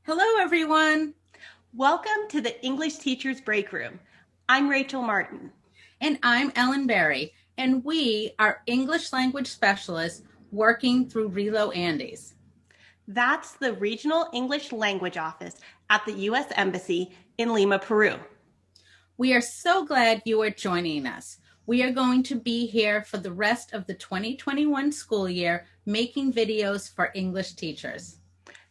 Hello, everyone. Welcome to the English Teachers Break Room. I'm Rachel Martin. And I'm Ellen Berry, and we are English language specialists working through RELO Andes. That's the Regional English Language Office at the U.S. Embassy in Lima, Peru. We are so glad you are joining us. We are going to be here for the rest of the 2021 school year making videos for English teachers.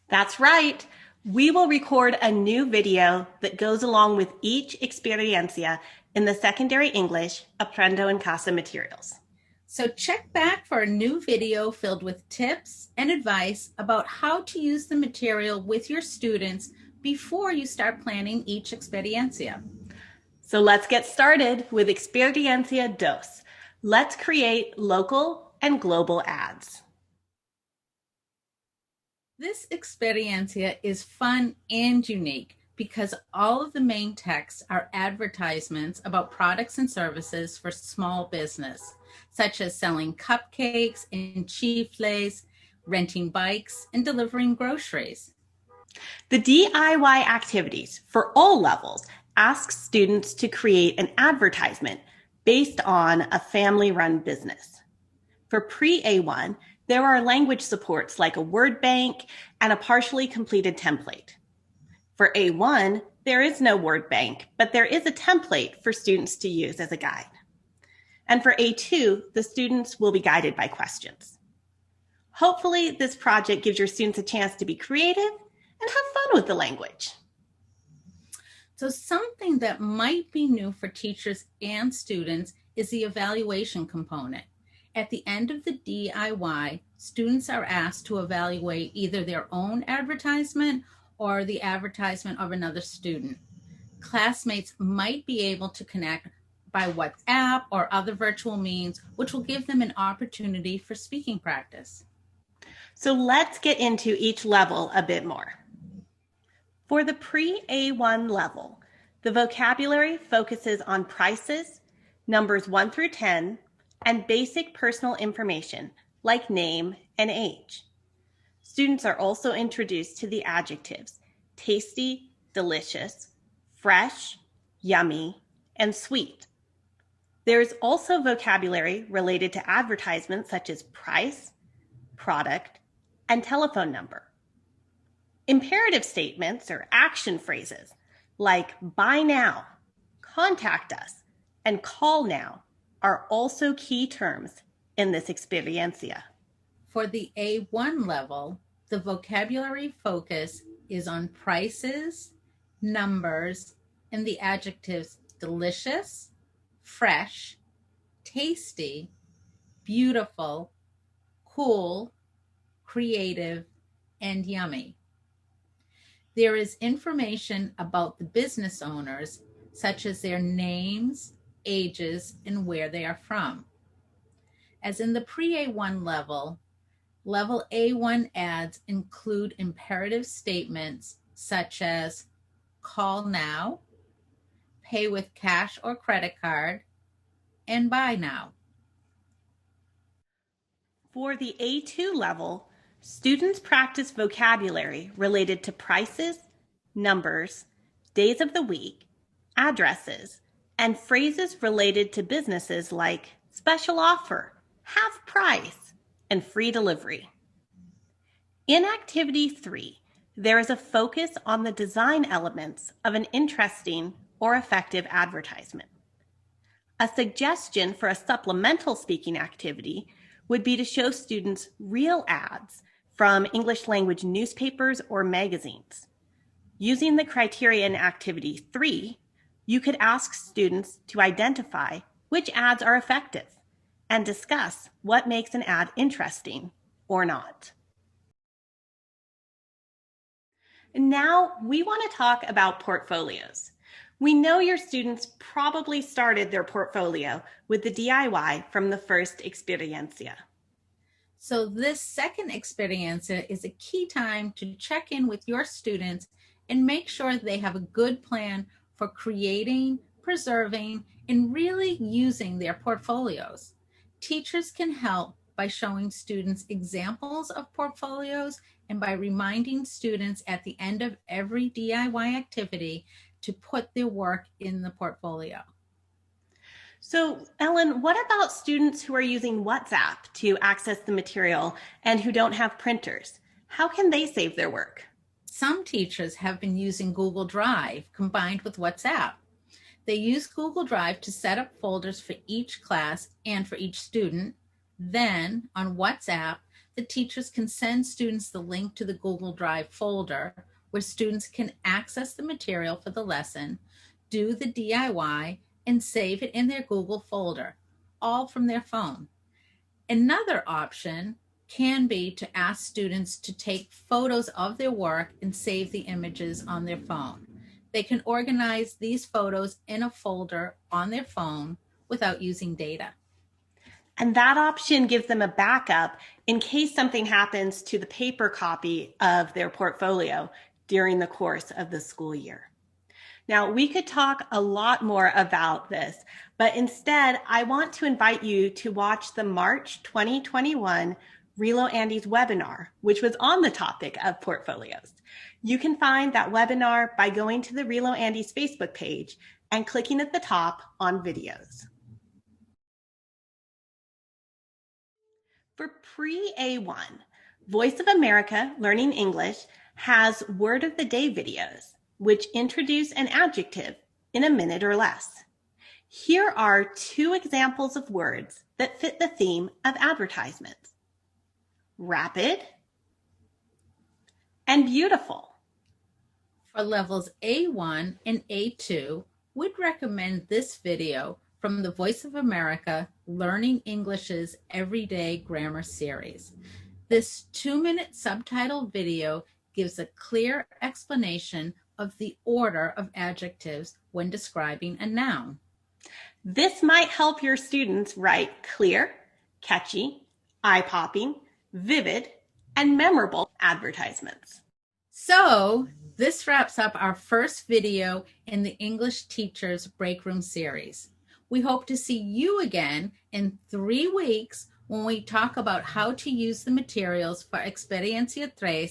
That's right. We will record a new video that goes along with each Experiencia in the Secondary English Aprendo en Casa materials. So check back for a new video filled with tips and advice about how to use the material with your students before you start planning each Experiencia. So let's get started with Experiencia 2. Let's create local and global ads. This Experiencia is fun and unique because all of the main texts are advertisements about products and services for small business, such as selling cupcakes and chifles, renting bikes, and delivering groceries. The DIY activities for all levels ask students to create an advertisement based on a family-run business. For pre-A1, there are language supports like a word bank and a partially completed template. For A1, there is no word bank, but there is a template for students to use as a guide. And for A2, the students will be guided by questions. Hopefully, this project gives your students a chance to be creative and have fun with the language. So something that might be new for teachers and students is the evaluation component. At the end of the DIY, students are asked to evaluate either their own advertisement or the advertisement of another student. Classmates might be able to connect by WhatsApp or other virtual means, which will give them an opportunity for speaking practice. So let's get into each level a bit more. For the pre-A1 level, the vocabulary focuses on prices, numbers 1 through 10, and basic personal information like name and age. Students are also introduced to the adjectives tasty, delicious, fresh, yummy, and sweet. There is also vocabulary related to advertisements such as price, product, and telephone number. Imperative statements or action phrases like buy now, contact us, and call now are also key terms in this Experiencia. For the A1 level, the vocabulary focus is on prices, numbers, and the adjectives delicious, fresh, tasty, beautiful, cool, creative, and yummy. There is information about the business owners, such as their names, ages, and where they are from. As in the pre-A1 level, Level A1 ads include imperative statements such as call now, pay with cash or credit card, and buy now. For the A2 level, students practice vocabulary related to prices, numbers, days of the week, addresses, and phrases related to businesses like special offer, half price, and free delivery. In Activity 3, there is a focus on the design elements of an interesting or effective advertisement. A suggestion for a supplemental speaking activity would be to show students real ads from English language newspapers or magazines. Using the criteria in Activity 3, you could ask students to identify which ads are effective and discuss what makes an ad interesting or not. Now we want to talk about portfolios. We know your students probably started their portfolio with the DIY from the first Experiencia. So this second Experiencia is a key time to check in with your students and make sure they have a good plan for creating, preserving, and really using their portfolios. Teachers can help by showing students examples of portfolios and by reminding students at the end of every DIY activity to put their work in the portfolio. So, Ellen, what about students who are using WhatsApp to access the material and who don't have printers? How can they save their work? Some teachers have been using Google Drive combined with WhatsApp. They use Google Drive to set up folders for each class and for each student. Then, on WhatsApp, the teachers can send students the link to the Google Drive folder where students can access the material for the lesson, do the DIY, and save it in their Google folder, all from their phone. Another option can be to ask students to take photos of their work and save the images on their phone. They can organize these photos in a folder on their phone without using data. And that option gives them a backup in case something happens to the paper copy of their portfolio during the course of the school year. Now, we could talk a lot more about this, but instead, I want to invite you to watch the March 2021 RELO Andes webinar, which was on the topic of portfolios. You can find that webinar by going to the RELO Andes Facebook page and clicking at the top on videos. For pre-A1, Voice of America Learning English has Word of the Day videos, which introduce an adjective in a minute or less. Here are 2 examples of words that fit the theme of advertisements: rapid and beautiful. For levels A1 and A2, we'd recommend this video from the Voice of America Learning English's Everyday Grammar series. This 2-minute subtitle video gives a clear explanation of the order of adjectives when describing a noun. This might help your students write clear, catchy, eye-popping, vivid, and memorable advertisements. So this wraps up our first video in the English Teachers Break Room series. We hope to see you again in 3 weeks when we talk about how to use the materials for Experiencia 3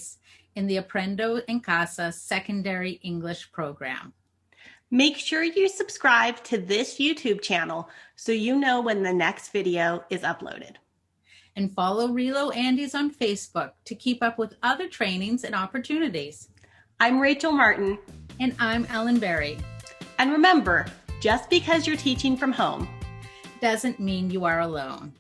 in the Aprendo en Casa Secondary English program. Make sure you subscribe to this YouTube channel so you know when the next video is uploaded. And follow RELO Andes on Facebook to keep up with other trainings and opportunities. I'm Rachel Martin. And I'm Ellen Berry. And remember, just because you're teaching from home doesn't mean you are alone.